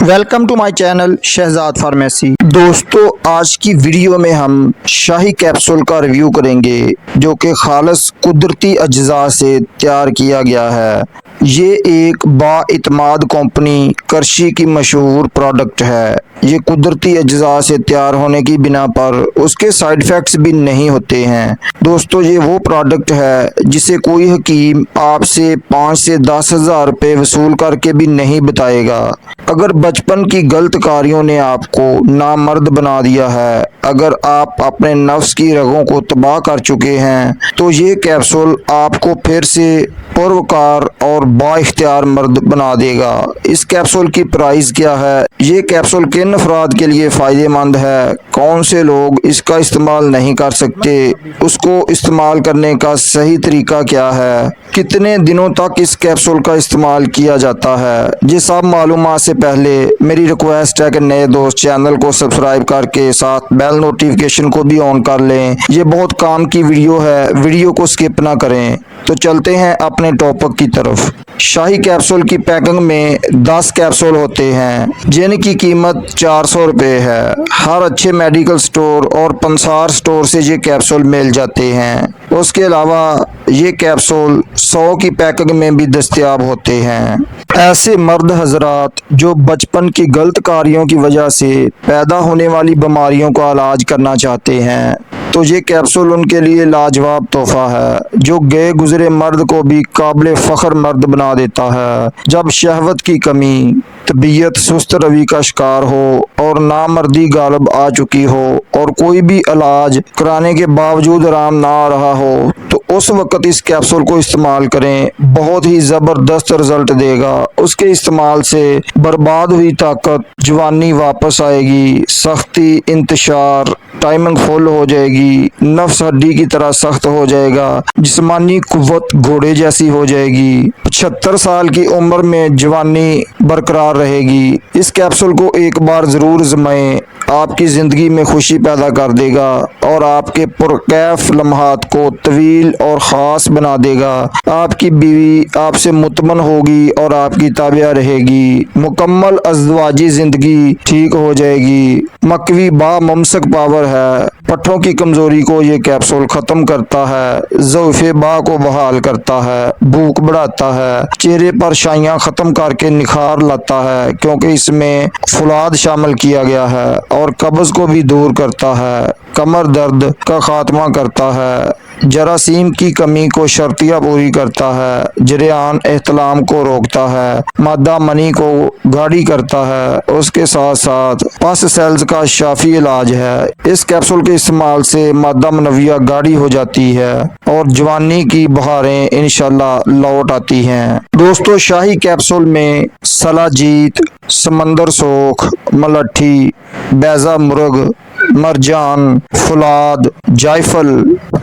Welcome to my channel Shahzad pharmacy. दोस्तों, आज की वीडियो में हम शाही कैप्सूल का रिव्यू करेंगे जो कि खालस कुदरती अज्जा से तैयार किया गया है। ये एक बाइतमाद कंपनी करशी की मशहूर प्रोडक्ट है। ये कुदरती अज्जा से तैयार होने की बिना पर उसके साइड इफ़ेक्ट्स भी नहीं होते हैं। दोस्तों, ये वो प्रोडक्ट है जिसे कोई हकीम आपसे 5 से 10 हज़ार रुपये वसूल करके भी नहीं बताएगा। अगर बचपन की गलत कार्यों ने आपको नामर्द बना दिया है, अगर आप अपने नफ्स की रगों को तबाह कर चुके हैं, तो ये कैप्सूल आपको फिर से पुरवकार और बाइख्तियार मर्द बना देगा। इस कैप्सूल की प्राइस क्या है, ये कैप्सूल किन अफराद के लिए फ़ायदेमंद है, कौन से लोग इसका इस्तेमाल नहीं कर सकते, उसको इस्तेमाल करने का सही तरीका क्या है, कितने दिनों तक इस कैप्सूल का इस्तेमाल किया जाता है, ये सब मालूमात से पहले मेरी रिक्वेस्ट है कि नए दोस्त चैनल को सब्सक्राइब करके साथ बेल नोटिफिकेशन को भी ऑन कर लें। ये बहुत काम की वीडियो है, वीडियो को स्किप ना करें। तो चलते हैं अपने टॉपिक की तरफ। शाही कैप्सूल की पैकिंग में 10 कैप्सूल होते हैं जिनकी कीमत 400 रुपये है। हर अच्छे मेडिकल स्टोर और पंसार स्टोर से ये कैप्सूल मिल जाते हैं। उसके अलावा ये कैप्सूल 100 की पैकिंग में भी दस्तयाब होते हैं। ऐसे मर्द हजरात जो बचपन की गलत कार्यों की वजह से पैदा होने वाली बीमारियों का इलाज करना चाहते हैं, तो ये कैप्सूल उनके लिए लाजवाब तोहफा है जो गए गुजरे मर्द को भी काबिल फ़ख्र मर्द बना देता है। जब शहवत की कमी, तबीयत सुस्त रवि का शिकार हो और नामर्दी गालब आ चुकी हो और कोई भी इलाज कराने के बावजूद आराम ना आ रहा हो, तो उस वक़्त इस कैप्सूल को इस्तेमाल करें। बहुत ही ज़बरदस्त रिजल्ट देगा। उसके इस्तेमाल से बर्बाद हुई ताकत, जवानी वापस आएगी, सख्ती, इंतशार, टाइमिंग फुल हो जाएगी, नफ्स हड्डी की तरह सख्त हो जाएगा, जिस्मानी कुव्वत घोड़े जैसी हो जाएगी, 75 साल की उम्र में जवानी बरकरार रहेगी। इस कैप्सूल को एक बार ज़रूर आज़माएं, आपकी ज़िंदगी में खुशी पैदा कर देगा और आपके पुरकैफ लम्हात को तवील और ख़ास बना देगा। आपकी बीवी आपसे मुतमन होगी और आपकी ताबिया रहेगी। मुकम्मल अज़वाजी ज़िंदगी ठीक हो जाएगी। मकवी बा मुमसक पावर है। पट्ठों की कमज़ोरी को ये कैप्सूल ख़त्म करता है। ज़ौफ़े बा को बहाल करता है, भूख बढ़ाता है, चेहरे पर शाइयाँ ख़त्म करके निखार लाता है क्योंकि इसमें फुलाद शामिल किया गया है और कब्ज़ को भी दूर करता है, कमर दर्द का खात्मा करता है, जरासीम की कमी को शर्तिया पूरी करता है, जरियान एहतलाम को रोकता है, मादा मनी को गाढ़ी करता है, उसके साथ साथ पस सेल्स का शाफी इलाज है। इस कैप्सूल के इस्तेमाल से मादा मनविया गाढ़ी हो जाती है और जवानी की बहारें इंशाल्लाह लौट आती हैं। दोस्तों, शाही कैप्सूल में सलाजीत, समंदर सोख, मलट्ठी, बैजा मुर्ग, मरजान, फुलाद, जायफल,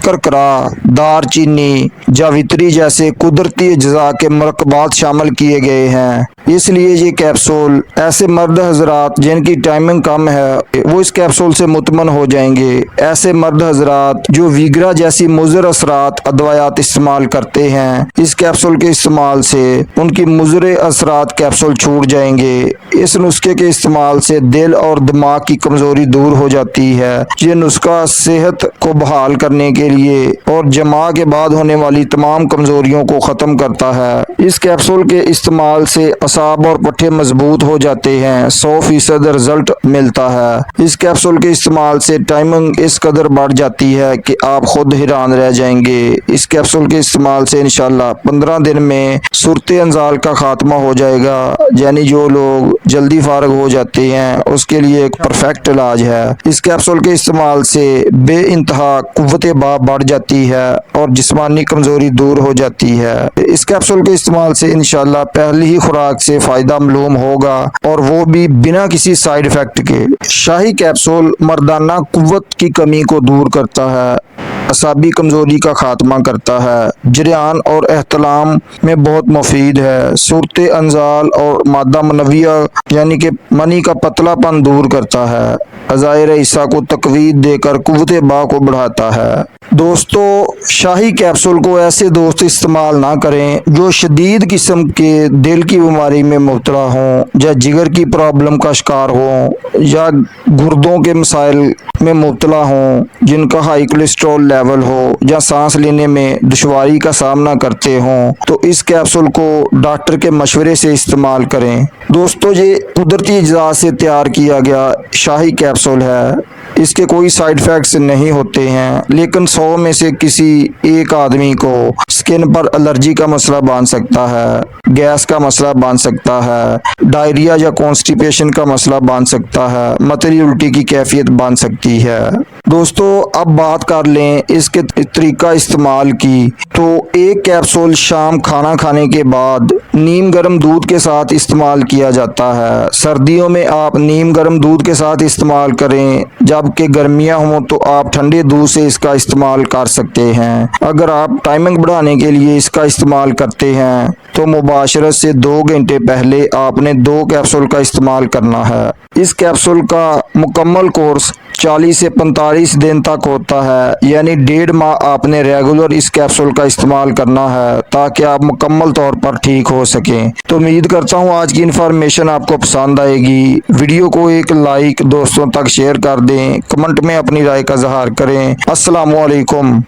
करकरा, दारचीनी, जावित्री जैसे कुदरती अज्जा के मरकबात शामिल किए गए हैं। इसलिए ये कैप्सूल ऐसे मर्द हजरात जिनकी टाइमिंग कम है वो इस कैप्सूल से मुतमन हो जाएंगे। ऐसे मर्द हजरात जो वीगरा जैसी मुज़र असरात अदवायात इस्तेमाल करते हैं, इस कैप्सूल के इस्तेमाल से उनकी मुज़र असरात कैप्सूल छूट जाएंगे। इस नुस्खे के इस्तेमाल से दिल और दिमाग की कमज़ोरी दूर हो जाती है। ये नुस्खा सेहत को बहाल करने के लिए और जमा के बाद होने वाली तमाम कमज़ोरियों को ख़त्म करता है। इस कैप्सूल के इस्तेमाल से असाब और पट्टे मजबूत हो जाते हैं। 100% रिजल्ट मिलता है। इस कैप्सूल के इस्तेमाल से टाइमिंग इस कदर बढ़ जाती है कि आप खुद हैरान रह जाएंगे। इस कैप्सूल के इस्तेमाल से इंशाल्लाह 15 दिन में सूरत अंजाल का खात्मा हो जाएगा। यानी जो लोग जल्दी फारग हो जाते हैं उसके लिए एक परफेक्ट इलाज है। इस कैप्सूल के इस्तेमाल से बे इंतहा कुव्वत बा बढ़ जाती है और जिस्मानी कमजोरी दूर हो जाती है। इस कैप्सूल के इस्तेमाल से इंशाल्लाह पहली ही खुराक से फायदा मालूम होगा और वो भी बिना किसी साइड इफेक्ट के। शाही कैप्सूल मर्दाना कुव्वत की कमी को दूर करता है। असाबी कमजोरी का खात्मा करता है। जरियान और एहतलाम में बहुत मुफीद है। सूरत अंजाल और मादा मनविया यानी कि मनी का पतलापन दूर करता है। अज़ायर ईसा को तकवीत देकर कुव्वत बा को बढ़ाता है। दोस्तों, शाही कैप्सूल को ऐसे दोस्त इस्तेमाल ना करें जो शदीद किस्म के दिल की बीमारी में मुब्तला हों या जिगर की प्रॉब्लम का शिकार हों या गुर्दों के मसाइल में मुब्तला हों, जिनका हाई कोलेस्ट्रॉल लेवल हो या सांस लेने में दुश्वारी का सामना करते हों, तो इस कैप्सूल को डॉक्टर के मशवरे से इस्तेमाल करें। दोस्तों, ये कुदरती अज्जा से तैयार किया गया शाही कैप्सूल है। इसके कोई साइड इफ़ेक्ट्स नहीं होते हैं, लेकिन 100 में से किसी एक आदमी को स्किन पर एलर्जी का मसला बन सकता है, गैस का मसला बन सकता है, डायरिया या कॉन्स्टिपेशन का मसला बन सकता है, मतली उल्टी की कैफियत बन सकती है। दोस्तों, अब बात कर लें इसके तरीका इस्तेमाल की, तो एक कैप्सूल शाम खाना खाने के बाद नीम गर्म दूध के साथ इस्तेमाल किया जाता है। सर्दियों में आप नीम गर्म दूध के साथ इस्तेमाल करें, जबकि गर्मियां हों तो आप ठंडे दूध से इसका इस्तेमाल कर सकते हैं। अगर आप टाइमिंग बढ़ाने के लिए इसका इस्तेमाल करते हैं तो मुबाशरत से 2 घंटे पहले आपने 2 कैप्सूल का इस्तेमाल करना है। इस कैप्सूल का मुकम्मल कोर्स 40 से 45 दिन तक होता है, यानी 1.5 माह आपने रेगुलर इस कैप्सूल का इस्तेमाल करना है ताकि आप मुकम्मल तौर पर ठीक हो सकें। तो उम्मीद करता हूँ आज की इन्फॉर्मेशन आपको पसंद आएगी। वीडियो को एक लाइक दोस्तों तक शेयर कर दें, कमेंट में अपनी राय का इजहार करें। अस्सलामु अलैकुम।